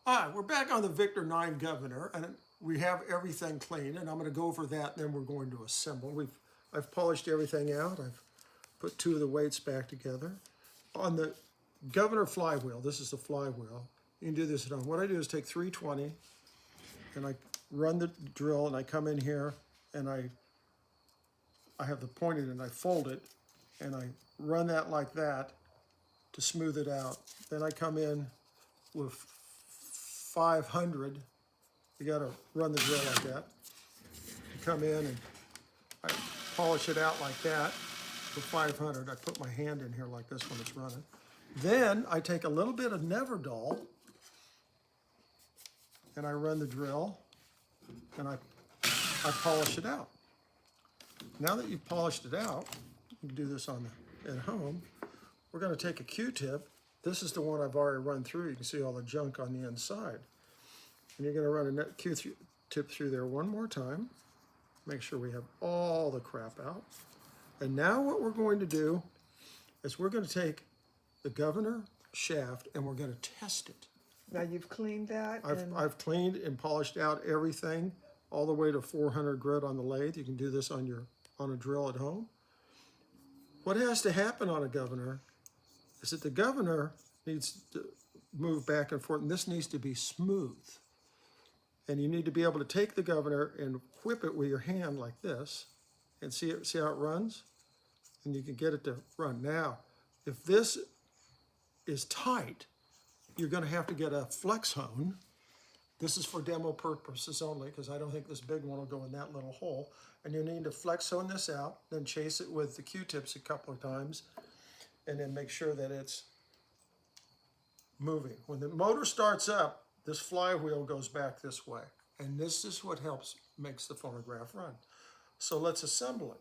All right, we're back on the Victor 9 Governor, and we have everything clean, and I'm going to go over that, and then we're going to assemble. I've polished everything out. I've put two of the weights back together. On the Governor flywheel, this is the flywheel. You can do this at home. What I do is take 320, and I run the drill, and I come in here, and I have the pointed, and I fold it, and I run that like that to smooth it out. Then I come in with 500. You got to run the drill like that. You come in and I polish it out like that with 500. I put my hand in here like this when it's running. Then I take a little bit of Neverdull and I run the drill and I polish it out. Now that you've polished it out, you can do this at home. We're going to take a Q-tip. This is the one I've already run through. You can see all the junk on the inside. And you're going to run a Q-tip through there one more time. Make sure we have all the crap out. And now what we're going to do is we're going to take the Governor shaft and we're going to test it. Now you've cleaned that? I've cleaned and polished out everything all the way to 400 grit on the lathe. You can do this on a drill at home. What has to happen on a Governor is that the Governor needs to move back and forth, and this needs to be smooth. And you need to be able to take the Governor and whip it with your hand like this, and see how it runs? And you can get it to run. Now, if this is tight, you're going to have to get a flex hone. This is for demo purposes only, because I don't think this big one will go in that little hole. And you need to flex hone this out, then chase it with the Q-tips a couple of times, and then make sure that it's moving. When the motor starts up, this flywheel goes back this way. And this is what makes the phonograph run. So let's assemble it.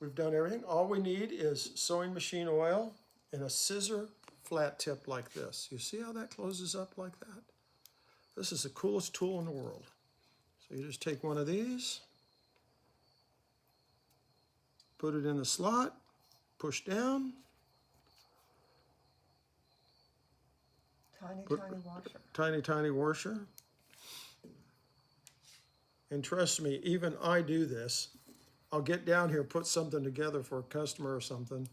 We've done everything. All we need is sewing machine oil and a scissor flat tip like this. You see how that closes up like that? This is the coolest tool in the world. So you just take one of these, put it in the slot, push down. Tiny washer. Tiny washer. And trust me, even I do this. I'll get down here, put something together for a customer or something,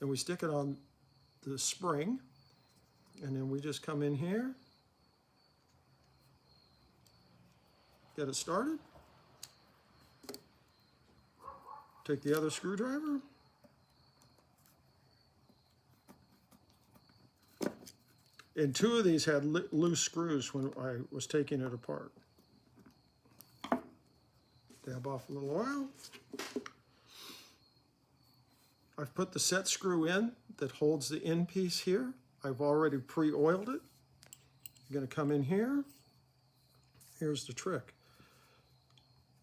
and we stick it on the spring, and then we just come in here, get it started, take the other screwdriver, and two of these had loose screws when I was taking it apart. Dab off a little oil. I've put the set screw in that holds the end piece here. I've already pre-oiled it. I'm going to come in here. Here's the trick.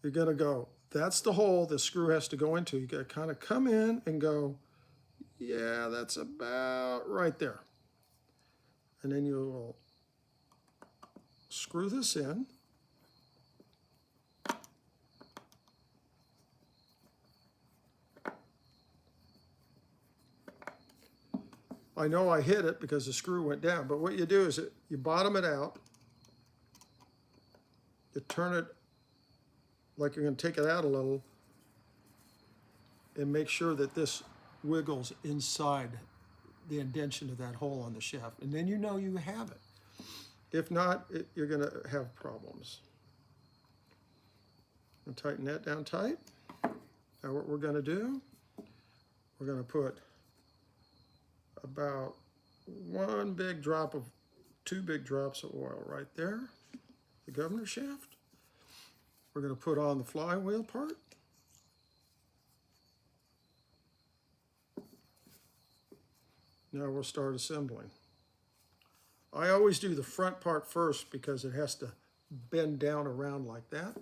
You're going to go, that's the hole the screw has to go into. You got to kind of come in and go, yeah, that's about right there. And then you will screw this in. I know I hit it because the screw went down, but what you do is you bottom it out, you turn it like you're going to take it out a little, and make sure that this wiggles inside the indentation of that hole on the shaft, and then you know you have it. If not, you're going to have problems. And tighten that down tight. Now what we're going to do, we're going to put about two big drops of oil right there, the Governor shaft. We're going to put on the flywheel part. Now we'll start assembling. I always do the front part first because it has to bend down around like that.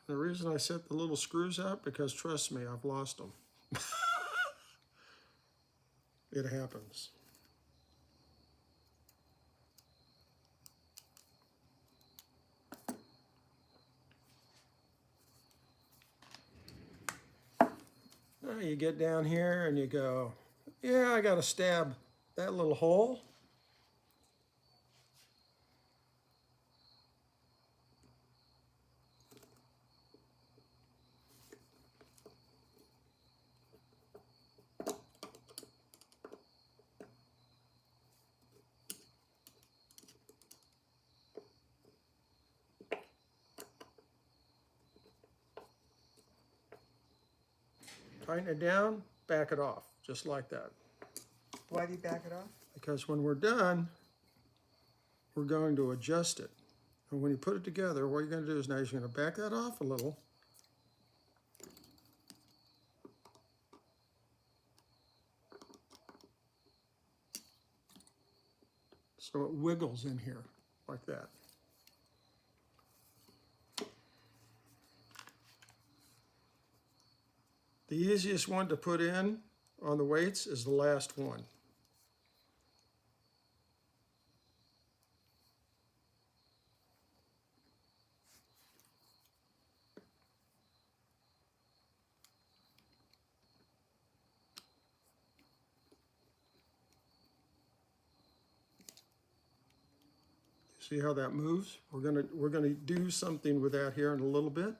The reason I set the little screws out, because trust me, I've lost them. It happens. you get down here and you go, yeah, I got to stab that little hole. Tighten it down, back it off, just like that. Why do you back it off? Because when we're done, we're going to adjust it. And when you put it together, what you're going to do is now you're going to back that off a little. So it wiggles in here like that. The easiest one to put in on the weights is the last one. See how that moves? We're gonna do something with that here in a little bit.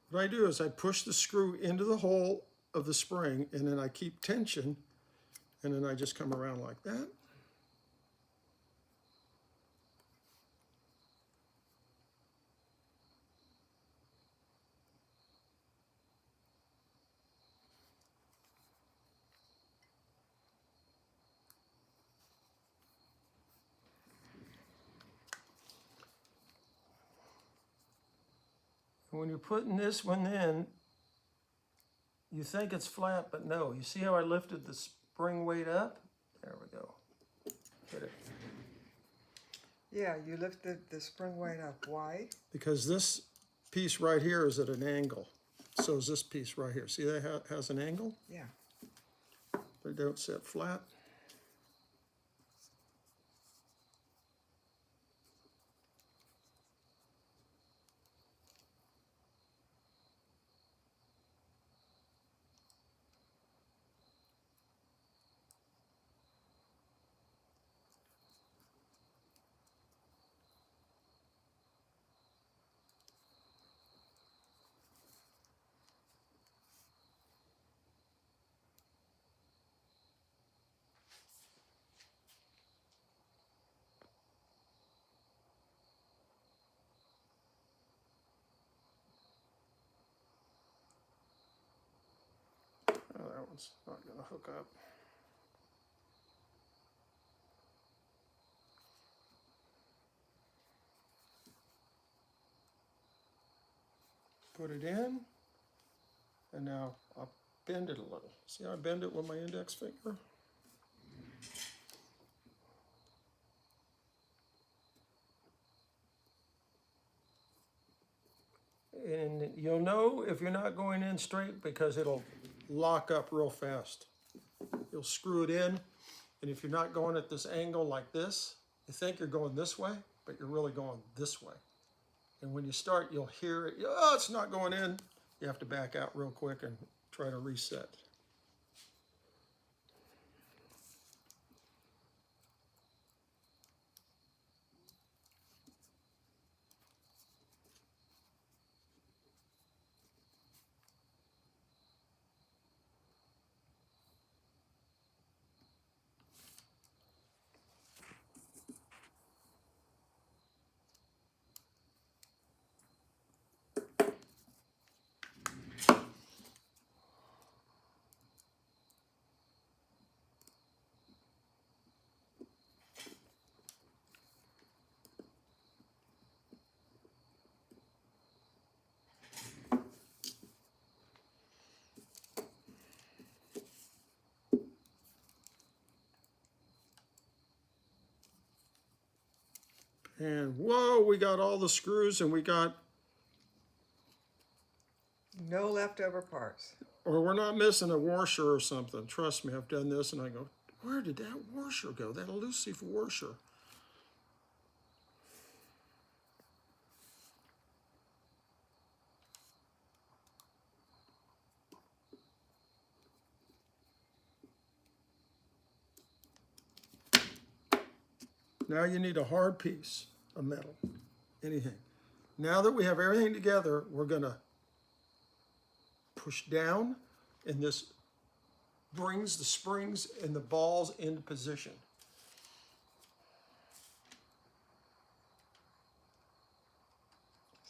What I do is I push the screw into the hole of the spring, and then I keep tension, and then I just come around like that. And when you're putting this one in, you think it's flat, but no. You see how I lifted the spring weight up? There we go. Hit it. Yeah, you lifted the spring weight up. Why? Because this piece right here is at an angle. So is this piece right here. See that has an angle? Yeah. They don't sit flat. Oh, that one's not going to hook up. Put it in, and now I'll bend it a little. See how I bend it with my index finger? And you'll know if you're not going in straight because it'll lock up real fast. You'll screw it in, and if you're not going at this angle like this, you think you're going this way, but you're really going this way. And when you start, you'll hear it, oh, it's not going in. You have to back out real quick and try to reset. And whoa, we got all the screws and we got, No leftover parts. or we're not missing a washer or something. Trust me, I've done this and I go, where did that washer go? That elusive washer. Now you need a hard piece of metal, anything. Now that we have everything together, we're gonna push down, and this brings the springs and the balls into position.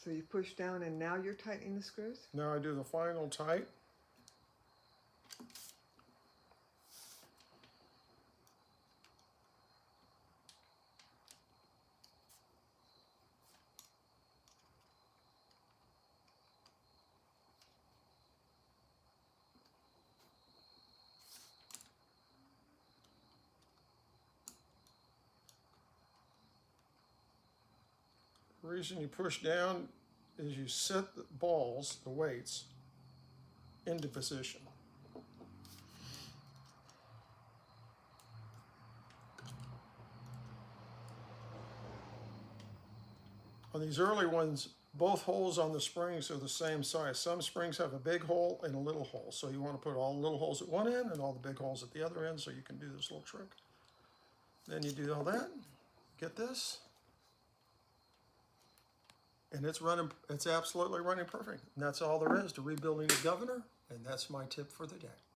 So you push down and now you're tightening the screws? Now I do the final tight. The reason you push down is you set the balls, the weights, into position. On these early ones, both holes on the springs are the same size. Some springs have a big hole and a little hole, so you want to put all the little holes at one end and all the big holes at the other end so you can do this little trick. Then you do all that, get this, and it's running, it's absolutely running perfect. And that's all there is to rebuilding the Governor, and that's my tip for the day.